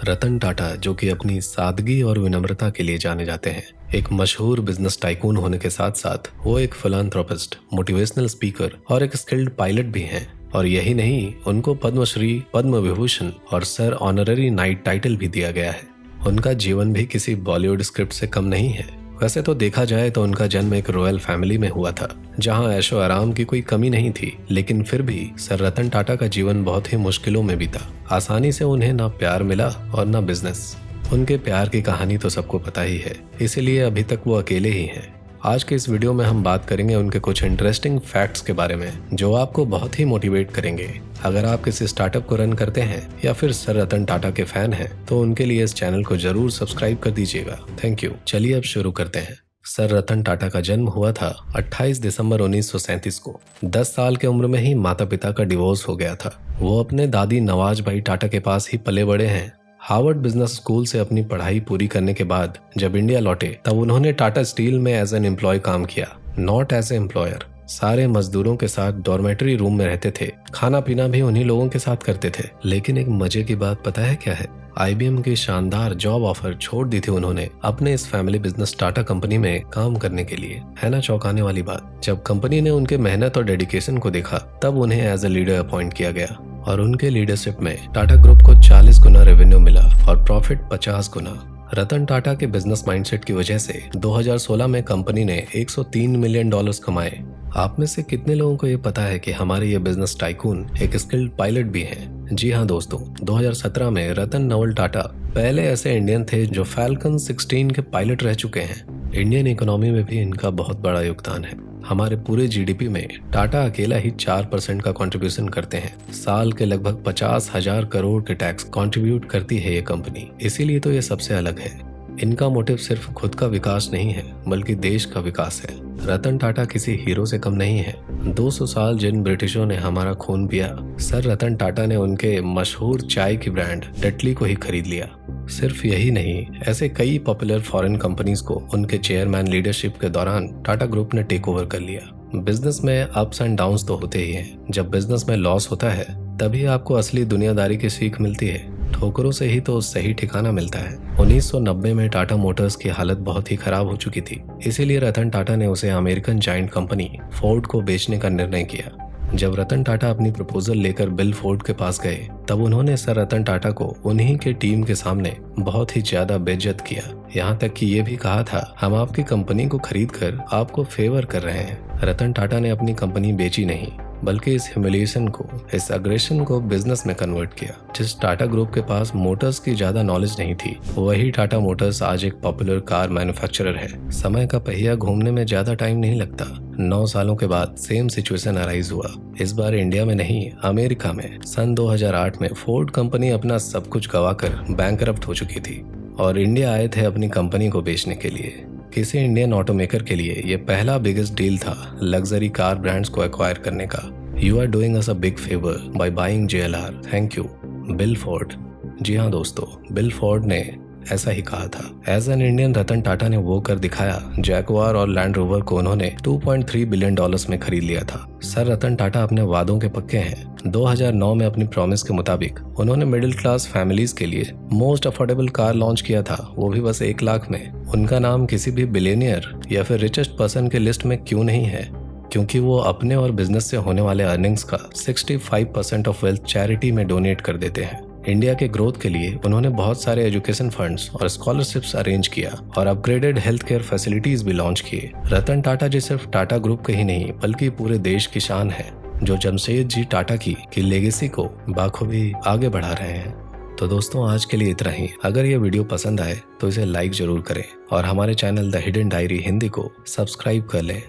रतन टाटा, जो कि अपनी सादगी और विनम्रता के लिए जाने जाते हैं, एक मशहूर बिजनेस टाइकून होने के साथ साथ वो एक फिलांथ्रोपिस्ट, मोटिवेशनल स्पीकर और एक स्किल्ड पायलट भी हैं। और यही नहीं, उनको पद्मश्री, पद्म विभूषण और सर ऑनररी नाइट टाइटल भी दिया गया है। उनका जीवन भी किसी बॉलीवुड स्क्रिप्ट से कम नहीं है। वैसे तो देखा जाए तो उनका जन्म एक रॉयल फैमिली में हुआ था, जहां ऐशो आराम की कोई कमी नहीं थी, लेकिन फिर भी सर रतन टाटा का जीवन बहुत ही मुश्किलों में बीता। आसानी से उन्हें ना प्यार मिला और ना बिजनेस। उनके प्यार की कहानी तो सबको पता ही है, इसीलिए अभी तक वो अकेले ही हैं। आज के इस वीडियो में हम बात करेंगे उनके कुछ इंटरेस्टिंग फैक्ट्स के बारे में, जो आपको बहुत ही मोटिवेट करेंगे। अगर आप किसी स्टार्टअप को रन करते हैं या फिर सर रतन टाटा के फैन हैं, तो उनके लिए इस चैनल को जरूर सब्सक्राइब कर दीजिएगा। Thank you. चलिए अब शुरू करते हैं। सर रतन टाटा का जन्म हुआ था 28 दिसंबर 1937 को। 10 साल की उम्र में ही माता पिता का डिवोर्स हो गया था। वो अपने दादी नवाज भाई टाटा के पास ही पले बड़े हैं। हार्वर्ड बिजनेस स्कूल से अपनी पढ़ाई पूरी करने के बाद जब इंडिया लौटे, तब उन्होंने टाटा स्टील में एज एन एम्प्लॉय काम किया, नॉट एज ए एम्प्लॉयर। सारे मजदूरों के साथ डॉर्मेटरी रूम में रहते थे, खाना पीना भी उन्हीं लोगों के साथ करते थे। लेकिन एक मजे की बात पता है क्या है? IBM की शानदार जॉब ऑफर छोड़ दी थी उन्होंने अपने इस फैमिली बिजनेस टाटा कंपनी में काम करने के लिए। है ना चौंकाने वाली बात? जब कंपनी ने उनके मेहनत और डेडिकेशन को देखा, तब उन्हें एज ए लीडर अपॉइंट किया गया और उनके लीडरशिप में टाटा ग्रुप को 40 गुना रेवेन्यू मिला और प्रॉफिट 50 गुना। रतन टाटा के बिजनेस माइंडसेट की वजह से 2016 में कंपनी ने $103 मिलियन कमाए। आप में से कितने लोगों को ये पता है कि हमारे ये बिजनेस टाइकून एक स्किल्ड पायलट भी हैं? जी हाँ दोस्तों, 2017 में रतन नवल टाटा पहले ऐसे इंडियन थे जो फैल्कन 16 के पायलट रह चुके हैं। इंडियन इकोनॉमी में भी इनका बहुत बड़ा योगदान है। हमारे पूरे GDP में टाटा अकेला ही 4% का कंट्रीब्यूशन करते हैं। साल के लगभग 50,000 करोड़ के टैक्स कंट्रीब्यूट करती है ये कंपनी, इसीलिए तो ये सबसे अलग है। इनका मोटिव सिर्फ खुद का विकास नहीं है, बल्कि देश का विकास है। रतन टाटा किसी हीरो से कम नहीं है। 200 साल जिन ब्रिटिशों ने हमारा खून पिया, सर रतन टाटा ने उनके मशहूर चाय की ब्रांड टेटली को ही खरीद लिया। सिर्फ यही नहीं, ऐसे कई पॉपुलर फॉरेन कंपनीज को उनके चेयरमैन लीडरशिप के दौरान टाटा ग्रुप ने टेक ओवर कर लिया। बिजनेस में अप्स एंड डाउन्स तो होते ही हैं। जब बिजनेस में लॉस होता है, तभी आपको असली दुनियादारी की सीख मिलती है। ठोकरों से ही तो सही ठिकाना मिलता है। 1990 में टाटा मोटर्स की हालत बहुत ही खराब हो चुकी थी, इसीलिए रतन टाटा ने उसे अमेरिकन जायंट कंपनी फोर्ड को बेचने का निर्णय किया। जब रतन टाटा अपनी प्रपोजल लेकर बिल फोर्ड के पास गए, तब उन्होंने सर रतन टाटा को उन्हीं के टीम के सामने बहुत ही ज्यादा बेइज्जत किया। यहाँ तक कि ये भी कहा था, हम आपकी कंपनी को खरीद कर आपको फेवर कर रहे हैं। रतन टाटा ने अपनी कंपनी बेची नहीं, बल्कि इस ह्यूमिलिएशन को, इस अग्रेशन को बिजनेस में कन्वर्ट किया। जिस टाटा ग्रुप के पास मोटर्स की ज्यादा नॉलेज नहीं थी, वही टाटा मोटर्स आज एक पॉपुलर कार मैन्युफैक्चरर है। समय का पहिया घूमने में ज्यादा टाइम नहीं लगता। 9 सालों के बाद सेम सिचुएशन अराइज हुआ। इस बार इंडिया में नहीं, अमेरिका में। सन 2008 में फोर्ड कंपनी अपना सब कुछ गवाकर बैंकरप्ट हो चुकी थी और इंडिया आए थे अपनी कंपनी को बेचने के लिए। किसी इंडियन ऑटोमेकर के लिए ये पहला बिगेस्ट डील था लग्जरी कार ब्रांड्स को एक्वायर करने का। You are doing us a big favour by buying JLR। Thank you Bill Ford. जी हाँ दोस्तों, बिल फोर्ड ने ऐसा ही कहा था। As an Indian Ratan Tata ने वो कर दिखाया। जैगुआर और लैंड रोवर को उन्होंने $2.3 बिलियन में खरीद लिया था। सर रतन टाटा अपने वादों के पक्के हैं। 2009 में अपनी प्रॉमिस के मुताबिक उन्होंने मिडिल क्लास फैमिलीज के लिए मोस्ट अफोर्डेबल कार लॉन्च किया था, वो भी बस 1 लाख में। उनका नाम किसी भी बिलियनियर या फिर रिचेस्ट पर्सन के लिस्ट में क्यों नहीं है? क्योंकि वो अपने और बिजनेस से होने वाले अर्निंग्स का 65% ऑफ वेल्थ चैरिटी में डोनेट कर देते हैं। इंडिया के ग्रोथ के लिए उन्होंने बहुत सारे एजुकेशन फंड्स और स्कॉलरशिप्स अरेंज किया और अपग्रेडेड हेल्थ केयर फैसिलिटीज भी लॉन्च किए। रतन टाटा जी सिर्फ टाटा ग्रुप के ही नहीं, बल्कि पूरे देश की शान है, जो जमशेद जी टाटा की लेगेसी को बाखूबी आगे बढ़ा रहे हैं। तो दोस्तों, आज के लिए इतना ही। अगर ये वीडियो पसंद आए तो इसे लाइक जरूर करें और हमारे channel the hidden diary Hindi को सब्सक्राइब कर लें।